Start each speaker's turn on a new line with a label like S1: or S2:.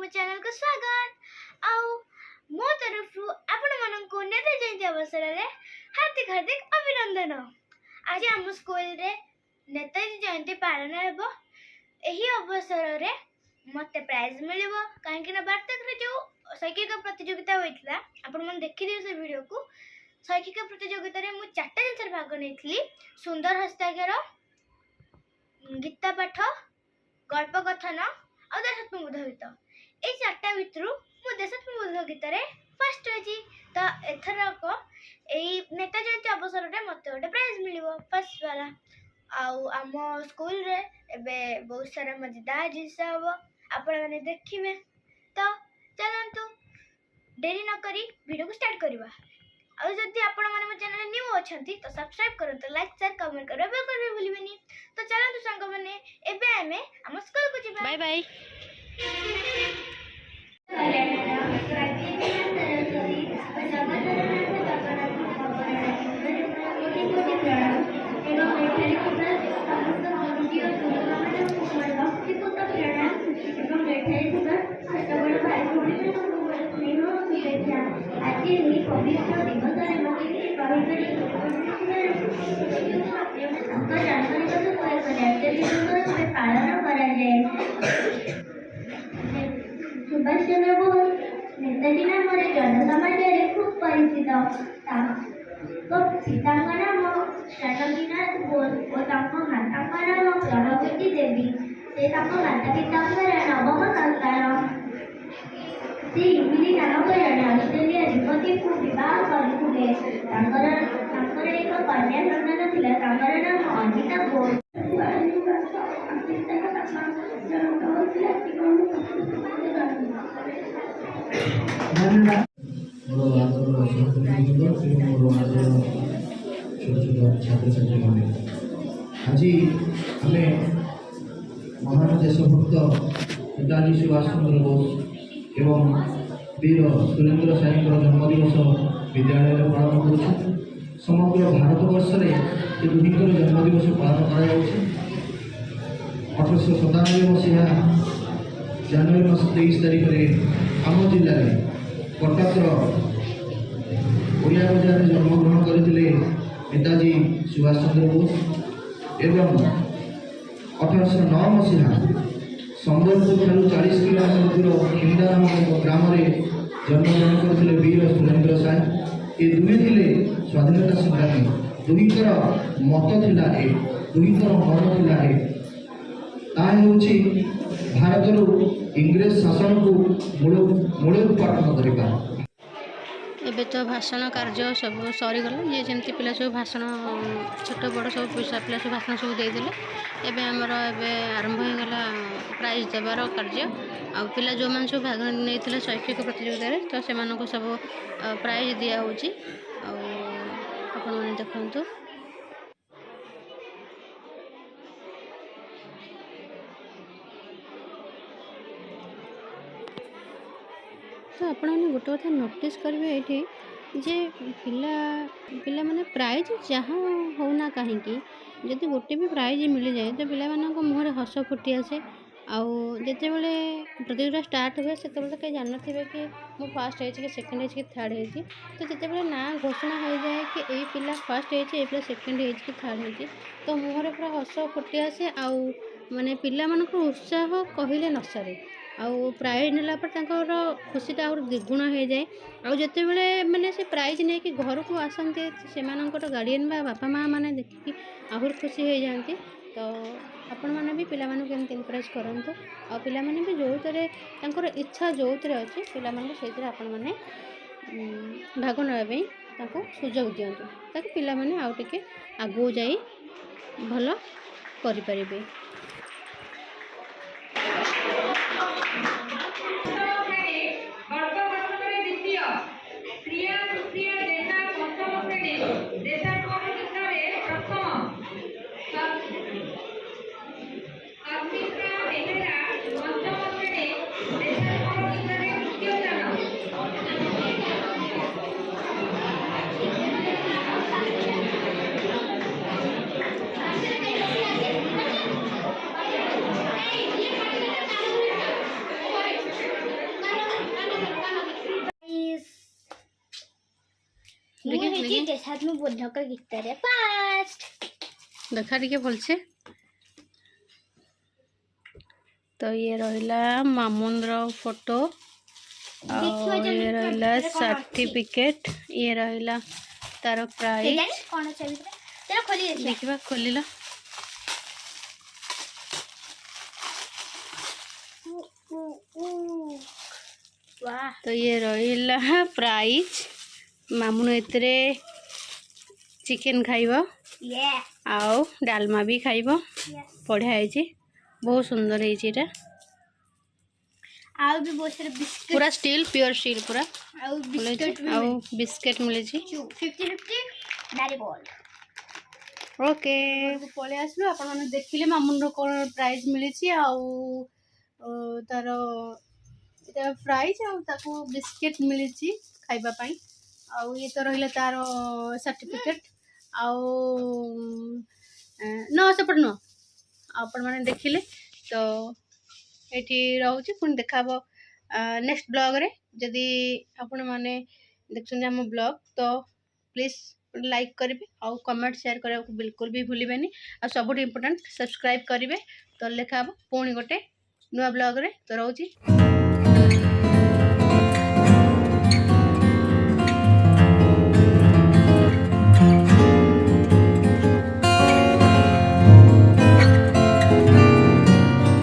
S1: मो चैनल को स्वागत आउ मो तरफ आपण मानक नेता जयंती अवसर में हार्दिक हार्दिक अभिनंदन। आज आम स्कूल रे नेताजी जयंती पालन हेबो। एही अवसर रे मते प्राइज मिलिबो काहेकि ना वार्तक रे जो शैक्षिक प्रतियोगिता होइतला आपण मन देखि दियो से वीडियो को। शैक्षिक प्रतियोगिता रे मु 4टा जिनसर भाग नेथली। सुंदर हस्ताक्षर, गीता पाठ, गल्प कथन और देशात्मक गीत। ये 4टा भितर मु देशात्मक गीत रे फर्स्ट होइछि। तो एथरक एई नेता जयंती अवसर रे मते गोटे प्राइज मिलिबो फर्स्ट वाला। आउ आम स्कूल रे एबे बहुत सारा मजेदार जिनिस हबो, आपण माने देखिबे। तो चलंतु देरी न करी वीडियो को स्टार्ट करबा। और जदि आपण माने मो चैनल न्यू अछंती तो सब्सक्राइब करंतु, लाइक शेयर कमेंट करबा बिल्कुल भी भूलिबेनी। तो चलंतु संग माने एबे आमे हम स्कूल को जिबा। Bye bye.
S2: सुभाष चंद्र बोस नेताजी नाम जनसमाज खूब परिचित। पिताଙ୍କ नाम जानकीनाथ बोस और माता नाम प्रभावती देवी। से माता पिता नवम संतान। से इमिली नामक जड़े ऑस्ट्रेलिया युवती को विवाह करते। एक कन्या सन्तान थिला, नाम अनिता बोस।
S3: छात्र छात्री मैंने आज आम महान देशभक्त नेताजी सुभाष चंद्र बोस एवं वीर सुरेंद्र साई जन्मदिवस विद्यालय में पालन कर समग्र भारत वर्ष में दुहींकर जन्मदिवस पालन कर 1897 मसीहा जनवरी मास 23 तारीख में आम जिले में कटक ओडिया बजार में जन्मग्रहण करते नेताजी सुभाष चंद्र बोस एवं 1809 मसीहा संबलपुर ठार 40 किलोमीटर दूर खिंदा नामक ग्राम में जन्मग्रहण करते वीर सुरेंद्र साई। ये दुहे थे स्वाधीनता संग्रामी। दुहींकर मत थिला ए, दुहींकर मन थिला ए। भारत इंग्रेज शासन को मूलोत्पाटन करवा।
S4: एबे तो भाषण कार्य सब सरीगला। ये जमती पिला सब भाषण छोट बड़ सब पिला सब भाषण सब देदेले। एबे हमर एबे आरंभ हो गला प्राइज देवार कार्य। आ पिला जो मान सब भाग नहीं शैक्षिक प्रतियोगिता रे तो से सब प्राइज दिया होची। आपण माने देखंतु तो आपने गोटे कथा नोटिस करेंगे ये जे पिला माने प्राइज जहाँ होना कहीं जदि गोटे भी प्राइज मिल जाए तो पिला मुहर हस फुटी आसे। आउ जिते बड़े प्रतियोगिता स्टार्ट हुए से कहीं जान थे कि मु फर्स्ट है कि सेकेंड है कि थर्ड है। तो जिते ना घोषणा हो जाए कि ये पिला फर्स्ट है पिला सेकेंड है कि थर्ड है तो मुहर पूरा हस फुटी आसे। आउ माने पिला मानक उत्साह कहले न सरे। आउ प्राइज नेला पर खुशीटा और द्विगुण हो जाए। आउ जिते बड़े माने से प्राइज नहीं कि घर को आसते से गार्डियन बा बापा माँ मैंने देखिकी आहरी खुशी हो जाती। तो आपण मैंने भी पिला केमती इनकरेज करंतु। आ पिला माने भी जो थे इच्छा जो थे अच्छी पिला से आपण मैंने भाग नापी सुजोग दिंतु ताकि पिला माने आउ टिके आगू जाई भल करें।
S1: ହେଇଛି ଦେଶାତ୍ମବୋଧକ ଗୀତରେ ଫାଷ୍ଟ।
S4: देखा टिके भलसे। तो ये रहिला मामुंद्र फोटो और ये रहिला सर्टिफिकेट, ये रहिला तार प्राइस।
S1: कौन अच्छा भी चलो खोली देखिए।
S4: देखिबा खोलिला।
S1: वाह
S4: तो ये रहिला प्राइस। मामुन एतरे चिकन खाइबो
S1: ये
S4: आउ डालमा भी खाइबो। बढ़िया है, बहुत सुंदर है एटा।
S1: आउ भी बहुत सारे बिस्किट
S4: पूरा स्टील, प्योर स्टील पूरा।
S1: आउ बिस्किट भी
S4: आउ बिस्किट मिले छी।
S1: 50-50 डारी बॉल।
S4: ओके पळे आसलो आपण माने देखिले मामुन रो कोन प्राइस मिले छी आउ तार एटा प्राइस आउ ताको बिस्किट मिले छी खाइबा पई। आउ ये तो रहिला तार सर्टिफिकेट आउ न सेपट न आपण माने देखिले। तो एठी रहउची पुन देखाबो नेक्स्ट ब्लॉग रे। जदि आपण माने देखछन हम ब्लॉग तो प्लीज लाइक करिवे और कमेंट शेयर करा बिल्कुल भी भूलिबेनी। और सबुठ इम्पोर्टेंट सब्सक्राइब करिवे। तो लेखाबो पुणी गोटे नुआ ब्लॉग रे। तो रहउची।